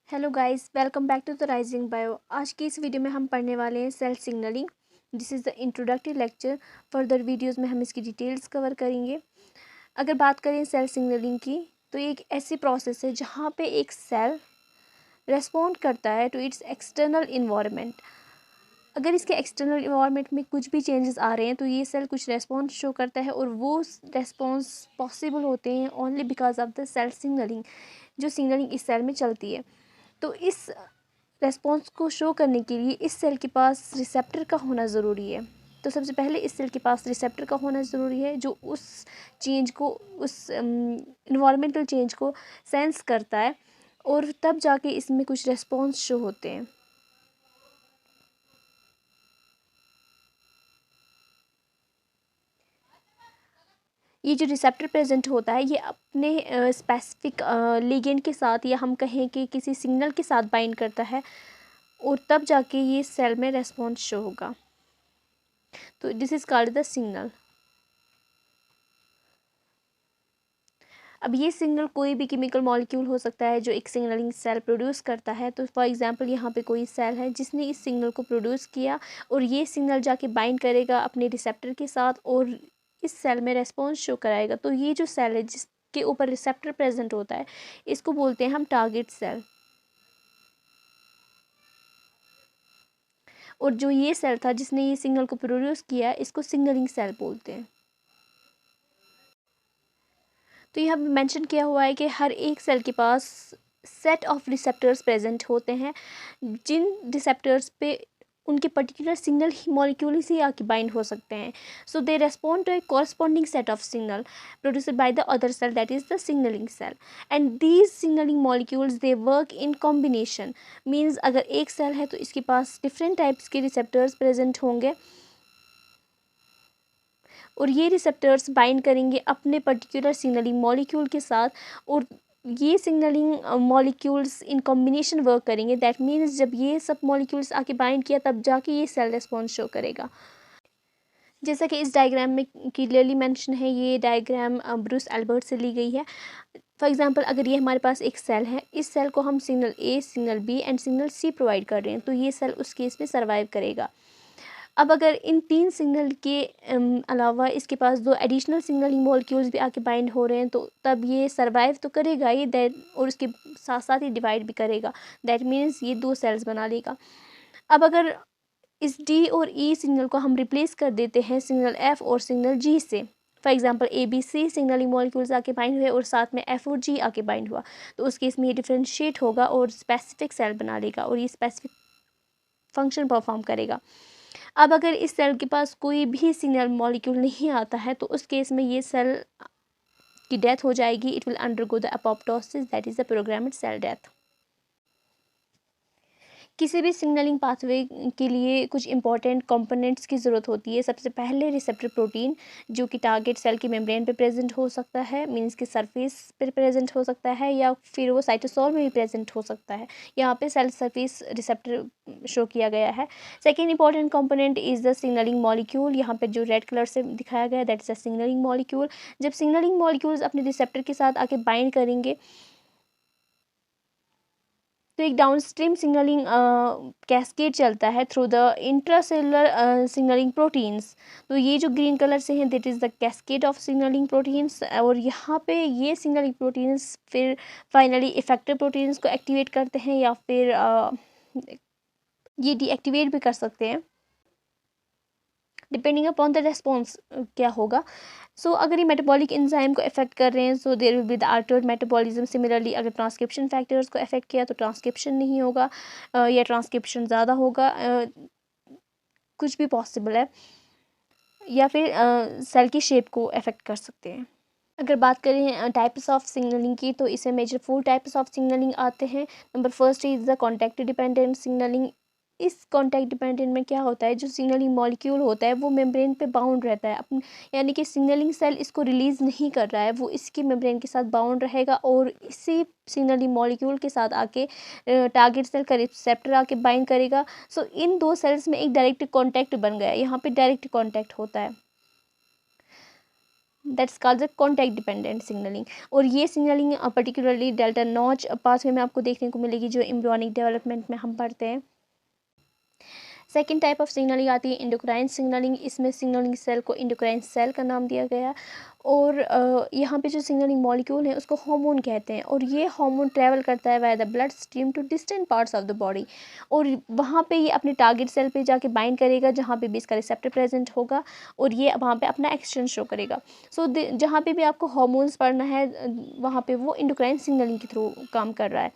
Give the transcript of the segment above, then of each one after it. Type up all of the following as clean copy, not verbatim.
Hello guys, welcome back to the Rising Bio. आज की इस वीडियो में हम पढ़ने वाले हैं cell signalling. This is the introductory lecture. Further videos में हम इसकी डिटेल्स कवर करेंगे। अगर बात करें सेल सिग्नलिंग की, तो ये एक ऐसी प्रोसेस है जहाँ पे एक सेल रेस्पॉन्ड करता है टू इट्स एक्सटर्नल इन्वायरमेंट। अगर इसके एक्सटर्नल इन्वायरमेंट में कुछ भी चेंजेस आ रहे हैं तो ये सेल कुछ रेस्पॉन्स शो करता है, और वो रेस्पॉन्स पॉसिबल होते हैं only because of the cell signalling, जो सिग्नलिंग इस सेल में चलती है। तो इस रेस्पॉन्स को शो करने के लिए इस सेल के पास रिसेप्टर का होना ज़रूरी है। तो सबसे पहले इस सेल के पास रिसेप्टर का होना ज़रूरी है, जो उस चेंज को, उस इन्वायरमेंटल चेंज को सेंस करता है, और तब जाके इसमें कुछ रेस्पॉन्स शो होते हैं। ये जो रिसेप्टर प्रेजेंट होता है, ये अपने स्पेसिफिक लिगेंड के साथ, या हम कहें कि किसी सिग्नल के साथ बाइंड करता है, और तब जाके ये सेल में रेस्पॉन्स शो होगा। तो this is called the signal. अब ये सिग्नल कोई भी केमिकल मॉलिक्यूल हो सकता है जो एक सिग्नलिंग सेल प्रोड्यूस करता है। तो फॉर एग्जांपल यहाँ पे कोई सेल है जिसने इस सिग्नल को प्रोड्यूस किया, और ये सिग्नल जाके बाइंड करेगा अपने रिसेप्टर के साथ, और इस सेल में रेस्पॉन्स शो कराएगा। तो ये जो सेल है जिसके ऊपर रिसेप्टर प्रेजेंट होता है, इसको बोलते हैं हम टारगेट सेल। और जो ये सेल था जिसने ये सिग्नल को प्रोड्यूस किया, इसको सिग्नलिंग सेल बोलते हैं। तो यहाँ पे मेंशन किया हुआ है कि हर एक सेल के पास सेट ऑफ रिसेप्टर्स प्रेजेंट होते हैं, जिन रिसेप्टर्स पे उनके पर्टिकुलर सिग्नल मॉलिक्यूल से आके बाइंड हो सकते हैं। So they respond to a corresponding set of signal produced by the other cell, that is the signaling cell. And these signaling molecules they work in combination. Means अगर एक cell है तो इसके पास डिफरेंट टाइप्स के receptors present होंगे, और ये रिसेप्टर्स बाइंड करेंगे अपने पर्टिकुलर सिग्नलिंग मॉलिक्यूल के साथ, और ये signalling molecules in combination work करेंगे। दैट मीन्स जब ये सब मॉलिक्यूल्स आके बाइंड किया, तब जाके ये सेल रेस्पॉन्स शो करेगा। जैसा कि इस डायग्राम में क्लियरली मेंशन है, ये डायग्राम ब्रूस एल्बर्ट से ली गई है। फॉर एग्जांपल, अगर ये हमारे पास एक सेल है, इस सेल को हम signal A, signal B and signal C provide कर रहे हैं, तो ये सेल उस केस में सर्वाइव करेगा। अब अगर इन तीन सिग्नल के अलावा इसके पास दो एडिशनल सिग्नलिंग मॉलिक्यूल्स भी आके बाइंड हो रहे हैं, तो तब ये सर्वाइव तो करेगा ही, दैट, और उसके साथ साथ ही डिवाइड भी करेगा। दैट मीन्स ये दो सेल्स बना लेगा। अब अगर इस डी और ई सिग्नल को हम रिप्लेस कर देते हैं सिग्नल एफ और सिग्नल जी से, for example A B C signalling molecules आके बाइंड हुए और साथ में एफ और जी आके बाइंड हुआ, तो उस केस में ये डिफ्रेंशिएट होगा और स्पेसिफिक सेल बना लेगा, और ये स्पेसिफिक फंक्शन परफॉर्म करेगा। अब अगर इस सेल के पास कोई भी सिग्नल मॉलिक्यूल नहीं आता है, तो उस केस में ये सेल की डेथ हो जाएगी। It will undergo the apoptosis, that is the programmed cell death. किसी भी सिग्नलिंग पाथवे के लिए कुछ इंपॉर्टेंट कंपोनेंट्स की ज़रूरत होती है। सबसे पहले रिसेप्टर प्रोटीन, जो कि टारगेट सेल की मेम्ब्रेन पे प्रेजेंट हो सकता है, मींस के सरफेस पर प्रेजेंट हो सकता है, या फिर वो साइटोसोल में भी प्रेजेंट हो सकता है। यहाँ पे सेल सरफेस रिसेप्टर शो किया गया है। Second important component is the signalling molecule. यहाँ पे जो रेड कलर से दिखाया गया, that is the signalling molecule. जब सिग्नलिंग मॉलिक्यूल्स अपने रिसेप्टर के साथ आके बाइंड करेंगे, तो एक डाउनस्ट्रीम सिग्नलिंग कैस्केड चलता है through the intracellular signalling proteins. तो ये जो ग्रीन कलर से हैं, that is the cascade of signalling proteins. और यहाँ पे ये सिग्नलिंग प्रोटीन्स फिर फाइनली इफेक्टर प्रोटीन्स को एक्टिवेट करते हैं, या फिर ये डीएक्टिवेट भी कर सकते हैं, डिपेंडिंग अपॉन द रेस्पॉन्स क्या होगा। सो अगर ये मेटाबॉलिक एंजाइम को इफेक्ट कर रहे हैं, so there will be the altered metabolism. Similarly अगर ट्रांसक्रिप्शन फैक्टर्स को इफेक्ट किया, तो ट्रांसक्रिप्शन नहीं होगा, या ट्रांसक्रिप्शन ज़्यादा होगा, कुछ भी पॉसिबल है, या फिर सेल की शेप को इफेक्ट कर सकते हैं। अगर बात करें टाइप्स ऑफ सिग्नलिंग की, तो इसमें मेजर 4 टाइप्स ऑफ सिग्नलिंग आते हैं। Number first is the contact dependent signalling. इस कॉन्टैक्ट डिपेंडेंट में क्या होता है, जो सिग्नलिंग मॉलिक्यूल होता है वो मेम्ब्रेन पे बाउंड रहता है अपन, यानी कि सिग्नलिंग सेल इसको रिलीज़ नहीं कर रहा है, वो इसकी मेम्ब्रेन के साथ बाउंड रहेगा, और इसी सिग्नलिंग मॉलिक्यूल के साथ आके टारगेट सेल का रिसेप्टर आके बाइंड करेगा। सो इन दो सेल्स में एक डायरेक्ट कॉन्टैक्ट बन गया, यहाँ पे डायरेक्ट कॉन्टैक्ट होता है। That's called the contact dependent signalling. और ये signalling particularly delta notch pathway में आपको देखने को मिलेगी, जो एम्ब्रियोनिक डेवलपमेंट में हम पढ़ते हैं। सेकेंड टाइप ऑफ सिग्नलिंग आती है इंडोक्राइन सिग्नलिंग। इसमें सिग्नलिंग सेल को इंडोक्राइन सेल का नाम दिया गया। और यहाँ पे जो सिग्नलिंग मॉलिक्यूल है उसको हार्मोन कहते हैं, और ये हार्मोन ट्रैवल करता है via the blood stream to distant parts of the body, और वहाँ पे ये अपने टारगेट सेल पे जाके बाइंड करेगा जहाँ पे भी इसका रिसेप्टर प्रेजेंट होगा, और ये वहाँ पे अपना एक्शन शो करेगा। सो जहाँ पे भी आपको हार्मोन्स पढ़ना है वहाँ पे वो इंडोक्राइन सिग्नलिंग के थ्रू काम कर रहा है।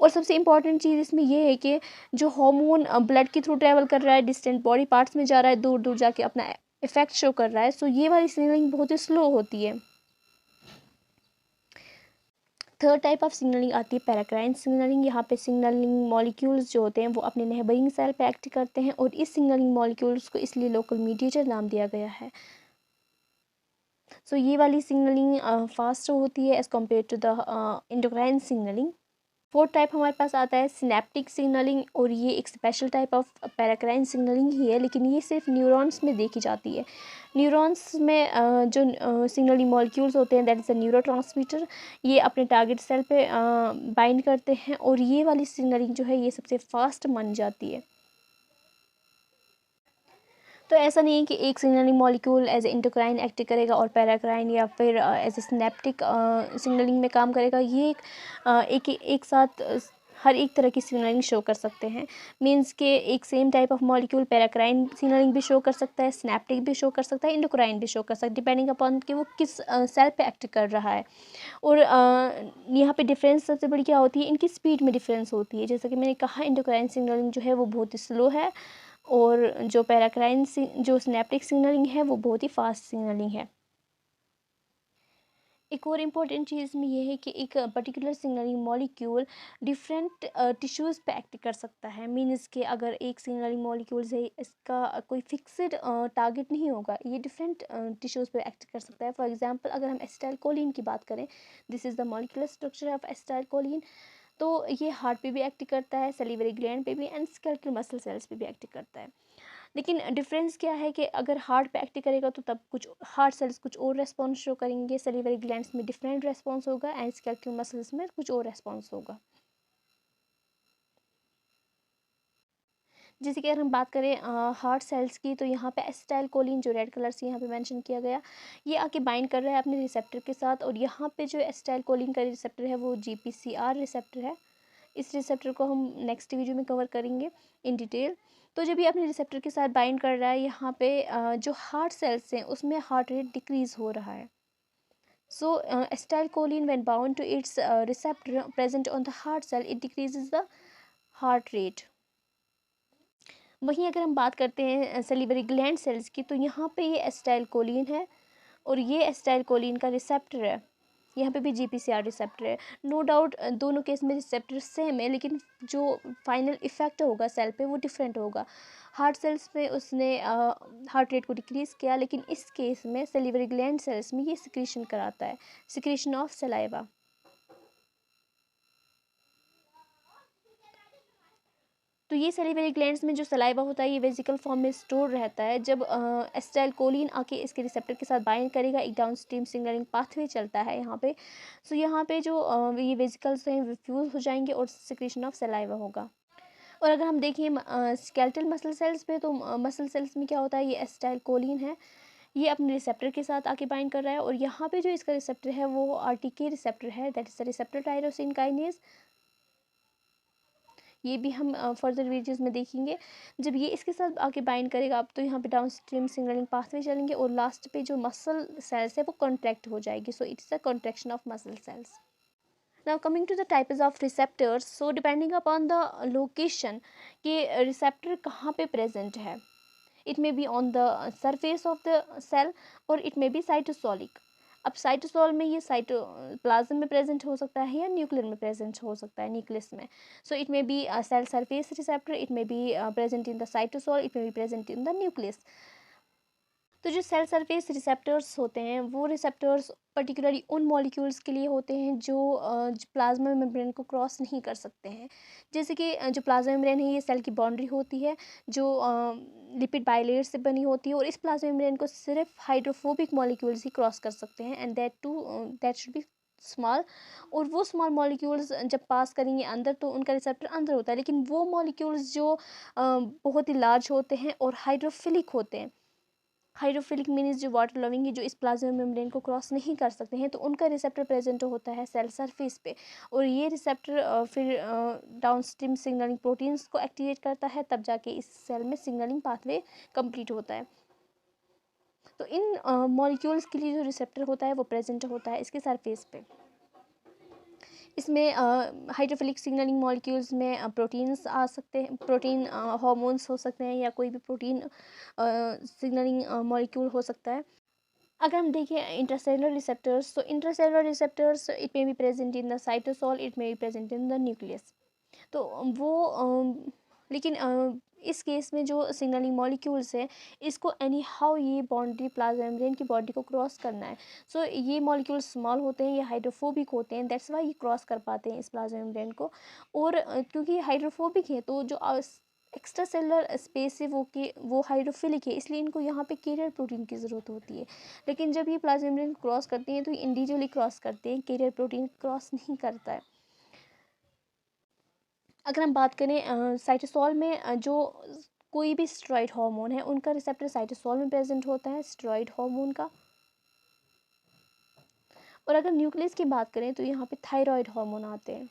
और सबसे इंपॉर्टेंट चीज़ इसमें ये है कि जो हार्मोन ब्लड के थ्रू ट्रैवल कर रहा है, डिस्टेंट बॉडी पार्ट्स में जा रहा है, दूर दूर जाके अपना इफेक्ट शो कर रहा है, सो ये वाली सिग्नलिंग बहुत ही स्लो होती है। थर्ड टाइप ऑफ सिग्नलिंग आती है पैराक्राइन सिग्नलिंग। यहाँ पे सिग्नलिंग मॉलिक्यूल्स जो होते हैं वो अपने नेबरिंग सेल पे एक्ट करते हैं, और इस सिग्नलिंग मॉलिक्यूल्स को इसलिए लोकल मीडिएटर नाम दिया गया है। सो ये वाली सिग्नलिंग फास्ट होती है as compare to the endocrine signaling. Fourth type हमारे पास आता है सिनेप्टिक सिग्नलिंग, और ये एक special type of paracrine signaling ही है, लेकिन ये सिर्फ न्यूरॉन्स में देखी जाती है। न्यूरॉन्स में जो सिग्नलिंग मॉलिक्यूल्स होते हैं, दैट इज़ अ न्यूरोट्रांसमीटर, ये अपने टारगेट सेल पे बाइंड करते हैं, और ये वाली सिग्नलिंग जो है ये सबसे फास्ट मानी जाती है। तो ऐसा नहीं है कि एक signalling molecule as a endocrine act करेगा और पैराक्राइन या फिर एज ए सिनेप्टिक सिग्नलिंग में काम करेगा। ये एक साथ हर एक तरह की सिग्नलिंग शो कर सकते हैं। मींस के एक same type of molecule paracrine signalling भी शो कर सकता है, सिनेप्टिक भी शो कर सकता है, इंडोक्राइन भी शो कर सकता है, डिपेंडिंग अपॉन कि वो किस सेल पे एक्ट कर रहा है। और यहाँ पे डिफरेंस सबसे बड़ी क्या होती है, इनकी स्पीड में डिफरेंस होती है। जैसा कि मैंने कहा, इंडोक्राइन सिग्नलिंग जो है वो बहुत ही स्लो है, और जो पैराक्राइन जो सिनेप्टिक सिग्नलिंग है वो बहुत ही फास्ट सिग्नलिंग है। एक और इम्पॉर्टेंट चीज़ में ये है कि एक particular signalling molecule different tissues पे एक्ट कर सकता है। मीन्स कि अगर एक सिग्नलिंग मॉलिक्यूल से इसका कोई फिक्स्ड टारगेट नहीं होगा, ये डिफरेंट टिश्यूज़ पे एक्ट कर सकता है। फॉर एग्जांपल अगर हम एसिटाइलकोलिन की बात करें, this is the molecular structure of acetylcholine, तो ये हार्ट पे भी एक्ट करता है, सैलिवरी ग्लैंड पे भी, एंड स्केलेटल मसल सेल्स पे भी एक्ट करता है। लेकिन डिफरेंस क्या है कि अगर हार्ट पे एक्ट करेगा तो तब कुछ हार्ट सेल्स कुछ और रेस्पॉन्स शो करेंगे, सैलिवरी ग्लैंड्स में डिफरेंट रेस्पॉन्स होगा, एंड स्केलेटल मसल्स में कुछ और रेस्पॉन्स होगा। जैसे कि अगर हम बात करें हार्ट सेल्स की, तो यहाँ पे एसिटाइलकोलिन जो रेड कलर से यहाँ पे मेंशन किया गया, ये आके बाइंड कर रहा है अपने रिसेप्टर के साथ, और यहाँ पे जो एसिटाइलकोलिन का रिसेप्टर है वो GPCR रिसेप्टर है। इस रिसेप्टर को हम नेक्स्ट वीडियो में कवर करेंगे इन डिटेल। तो जब ये अपने रिसेप्टर के साथ बाइंड कर रहा है, यहाँ पे जो हार्ट सेल्स हैं उसमें हार्ट रेट डिक्रीज हो रहा है। So acetylcholine when bound to its receptor present on the heart cell, it decreases the heart rate. वहीं अगर हम बात करते हैं सैलिवरी ग्लैंड सेल्स की, तो यहाँ पे ये एसिटाइलकोलिन है, और ये एसिटाइलकोलिन का रिसेप्टर है। यहाँ पे भी GPCR रिसेप्टर है। नो डाउट दोनों केस में रिसेप्टर सेम है, लेकिन जो फाइनल इफेक्ट होगा सेल पे वो डिफरेंट होगा। हार्ट सेल्स में उसने हार्ट रेट को डिक्रीज़ किया, लेकिन इस केस में सैलिवरी ग्लैंड सेल्स में ये सिक्रीशन कराता है, सिक्रीशन ऑफ सलाइवा। तो ये सैलिवरी ग्लैंड्स में जो सलाइवा होता है ये वेसिकल फॉर्म में स्टोर रहता है। जब एसिटाइलकोलिन आके इसके रिसेप्टर के साथ बाइंड करेगा, एक डाउनस्ट्रीम सिग्नलिंग पाथवे चलता है यहाँ पे। सो यहाँ पे जो ये वेसिकल्स हैं फ्यूज हो जाएंगे और सिक्रीशन ऑफ सलाइवा होगा। और अगर हम देखें स्केलेटल मसल सेल्स पे, तो मसल सेल्स में क्या होता है, ये एसिटाइलकोलिन है, ये अपने रिसेप्टर के साथ आके बाइंड कर रहा है, और यहाँ पे जो इसका रिसेप्टर है वो RTK रिसेप्टर है, that is the receptor tyrosine kinase. ये भी हम फर्दर वीडियोज़ में देखेंगे। जब ये इसके साथ आके बाइंड करेगा अब, तो यहाँ पे डाउनस्ट्रीम सिग्नलिंग पाथवे चलेंगे, और लास्ट पे जो मसल सेल्स है वो कॉन्ट्रैक्ट हो जाएगी। So it's a contraction of muscle cells. Now coming to the types of receptors, so depending upon the location कि receptor कहाँ पे present है, it may be on the surface of the cell or it may be cytosolic। अब cytosol में ये cytoplasm में present हो सकता है या न्यूक्लियर में प्रेजेंट हो सकता है, न्यूक्लियस में। So it may be cell surface receptor, it may be present in the cytosol, it may be present in the nucleus. तो जो सेल सरफेस रिसेप्टर्स होते हैं वो रिसेप्टर्स पर्टिकुलरली उन मॉलिक्यूल्स के लिए होते हैं जो प्लाज्मा मेम्ब्रेन को क्रॉस नहीं कर सकते हैं। जैसे कि जो प्लाज्मा मेम्ब्रेन है ये सेल की बाउंड्री होती है जो लिपिड बाइलेयर से बनी होती है, और इस प्लाज्मा मेम्ब्रेन को सिर्फ हाइड्रोफोबिक मॉलिक्यूल्स ही क्रॉस कर सकते हैं, and that should be small. और वो स्मॉल मॉलिक्यूल्स जब पास करेंगे अंदर तो उनका रिसेप्टर अंदर होता है, लेकिन वो मॉलिक्यूल्स जो बहुत ही लार्ज होते हैं और हाइड्रोफिलिक होते हैं, हाइड्रोफिलिक मीन्स जो वाटर लविंग है, जो इस प्लाज्मा मेम्ब्रेन को क्रॉस नहीं कर सकते हैं, तो उनका रिसेप्टर प्रेजेंट होता है सेल सरफेस पे। और ये रिसेप्टर फिर डाउनस्ट्रीम सिग्नलिंग प्रोटीन्स को एक्टिवेट करता है, तब जाके इस सेल में सिग्नलिंग पाथवे कंप्लीट होता है। तो इन मॉलिक्यूल्स के लिए जो रिसेप्टर होता है वो प्रेजेंट होता है इसके सरफेस पे। इसमें हाइड्रोफिलिक सिग्नलिंग मॉलिक्यूल्स में प्रोटीन्स आ सकते हैं, प्रोटीन हार्मोन्स हो सकते हैं, या कोई भी प्रोटीन सिग्नलिंग मॉलिक्यूल हो सकता है। अगर हम देखें इंट्रासेलुलर रिसेप्टर्स, तो intracellular receptors it may be present in the cytosol, it may be present in the nucleus. तो वो लेकिन इस केस में जो सिग्नलिंग मॉलिक्यूल्स है इसको एनी हाउ ये बाउंड्री प्लाज्मा मेम्ब्रेन की बॉडी को क्रॉस करना है। सो ये मॉलिक्यूल्स स्मॉल होते हैं, ये हाइड्रोफोबिक होते हैं, दैट्स वाई ये क्रॉस कर पाते हैं इस प्लाज्मा मेम्ब्रेन को। और क्योंकि ये हाइड्रोफोबिक है तो जो एक्स्ट्रा सेलुलर स्पेस है वो हाइड्रोफिलिक है, इसलिए इनको यहाँ पे कैरियर प्रोटीन की ज़रूरत होती है। लेकिन जब ये प्लाज्मा मेम्ब्रेन क्रॉस करती हैं तो ये इंडिविजुअली क्रॉस करते हैं, कैरियर प्रोटीन क्रॉस नहीं करता है। अगर हम बात करें साइटोसॉल में जो कोई भी स्टेरॉइड हार्मोन है उनका रिसेप्टर साइटोसॉल में प्रेजेंट होता है, स्टेरॉइड हार्मोन का। और अगर न्यूक्लियस की बात करें तो यहाँ पे थायराइड हार्मोन आते हैं।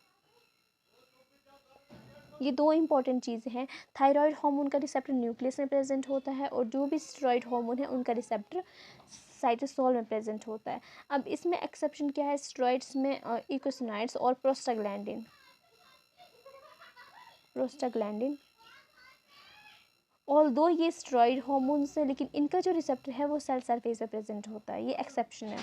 ये दो इंपॉर्टेंट चीज़ें हैं। थायराइड हार्मोन का रिसेप्टर न्यूक्लियस में प्रेजेंट होता है, और जो भी स्टेरॉइड हार्मोन है उनका रिसेप्टर साइटोसॉल में प्रेजेंट होता है। अब इसमें एक्सेप्शन क्या है, स्टेरॉइड्स में इकोसिनाइड्स और प्रोस्टाग्लैंडिन ऑल्दो ये स्टेरॉइड हार्मोन्स है, लेकिन इनका जो रिसेप्टर है वो सेल सरफेस पे प्रेजेंट होता है, ये एक्सेप्शन है।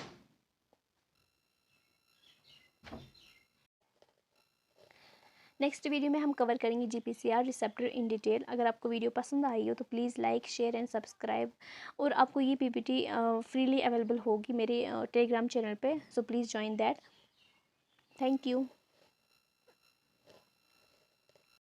नेक्स्ट वीडियो में हम कवर करेंगे GPCR रिसेप्टर इन डिटेल। अगर आपको वीडियो पसंद आई हो तो please like, share and subscribe. और आपको ये PPT फ्रीली अवेलेबल होगी मेरे टेलीग्राम चैनल पे, so please join that. Thank you.